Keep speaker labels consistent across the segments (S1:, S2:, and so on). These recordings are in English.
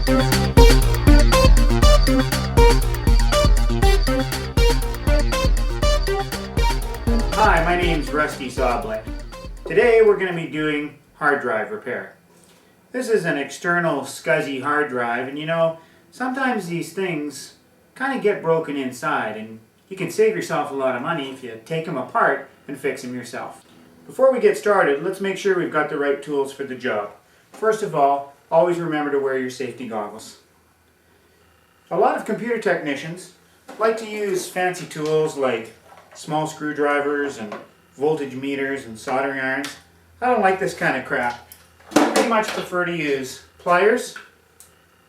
S1: Hi, my name is Rusty Sawblade. Today we're going to be doing hard drive repair. This is an external SCSI hard drive, and you know, sometimes these things kind of get broken inside, and you can save yourself a lot of money if you take them apart and fix them yourself. Before we get started, let's make sure we've got the right tools for the job. First of all, always remember to wear your safety goggles. A lot of computer technicians like to use fancy tools like small screwdrivers and voltage meters and soldering irons. I don't like this kind of crap. I pretty much prefer to use pliers,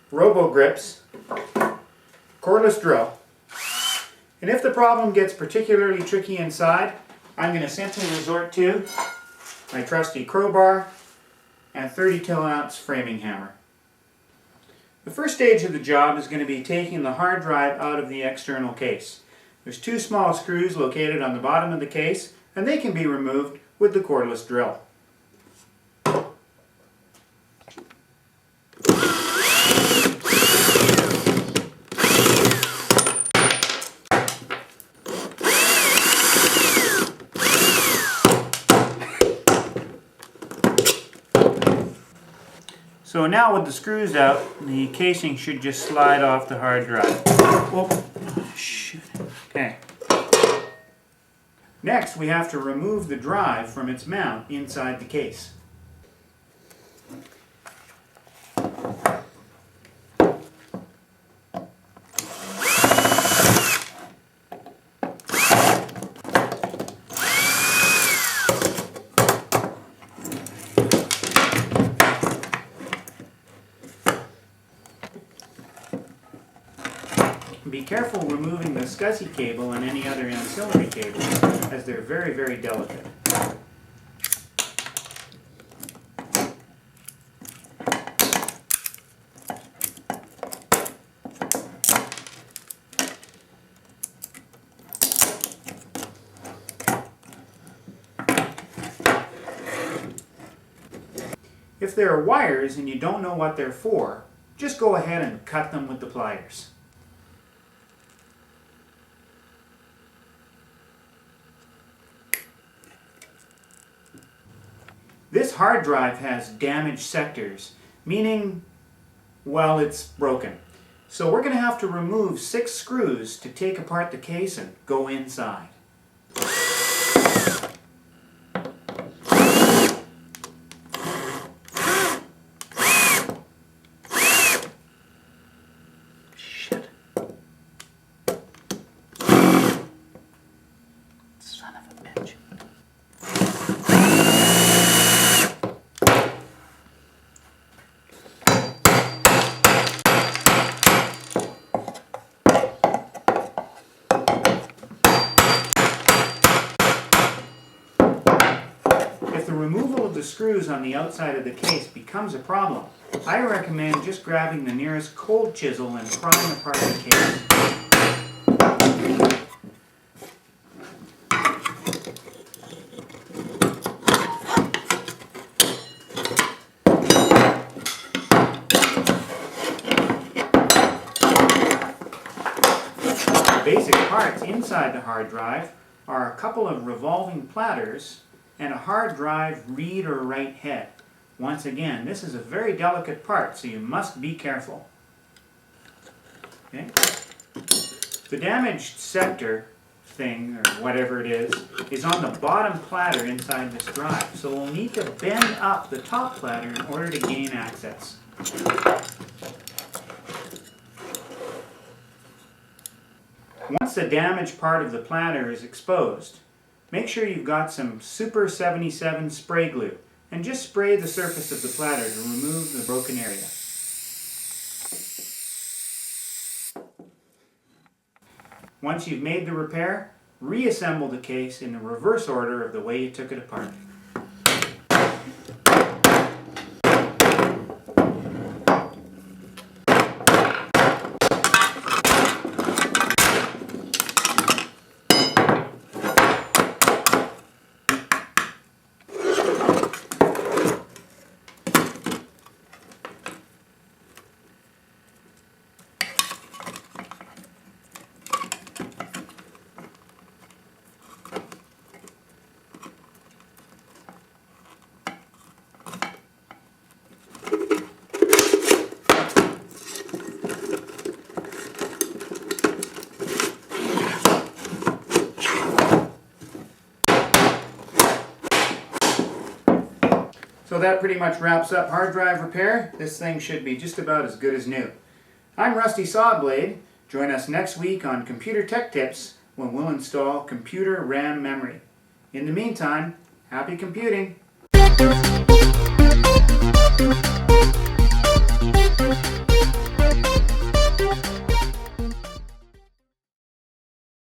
S1: robo grips, cordless drill. And if the problem gets particularly tricky inside, I'm going to simply resort to my trusty crowbar and 32-ounce framing hammer. The first stage of the job is going to be taking the hard drive out of the external case. There's two small screws located on the bottom of the case, and they can be removed with the cordless drill. So now with the screws out, the casing should just slide off the hard drive. Whoop. Oh, shoot. Okay. Next, we have to remove the drive from its mount inside the case. Be careful removing the SCSI cable and any other ancillary cables, as they're very, very delicate. If there are wires and you don't know what they're for, just go ahead and cut them with the pliers. This hard drive has damaged sectors, meaning, well, it's broken. So we're going to have to remove 6 screws to take apart the case and go inside. Shit. Son of a bitch. If the removal of the screws on the outside of the case becomes a problem, I recommend just grabbing the nearest cold chisel and prying apart the case. Basic parts inside the hard drive are a couple of revolving platters and a hard drive read or write head. Once again, this is a very delicate part, so you must be careful. Okay. The damaged sector thing, or whatever it is on the bottom platter inside this drive, so we'll need to bend up the top platter in order to gain access. Once the damaged part of the platter is exposed, make sure you've got some Super 77 spray glue and just spray the surface of the platter to remove the broken area. Once you've made the repair, reassemble the case in the reverse order of the way you took it apart. So that pretty much wraps up hard drive repair. This thing should be just about as good as new. I'm Rusty Sawblade. Join us next week on Computer Tech Tips when we'll install computer RAM memory. In the meantime, happy computing!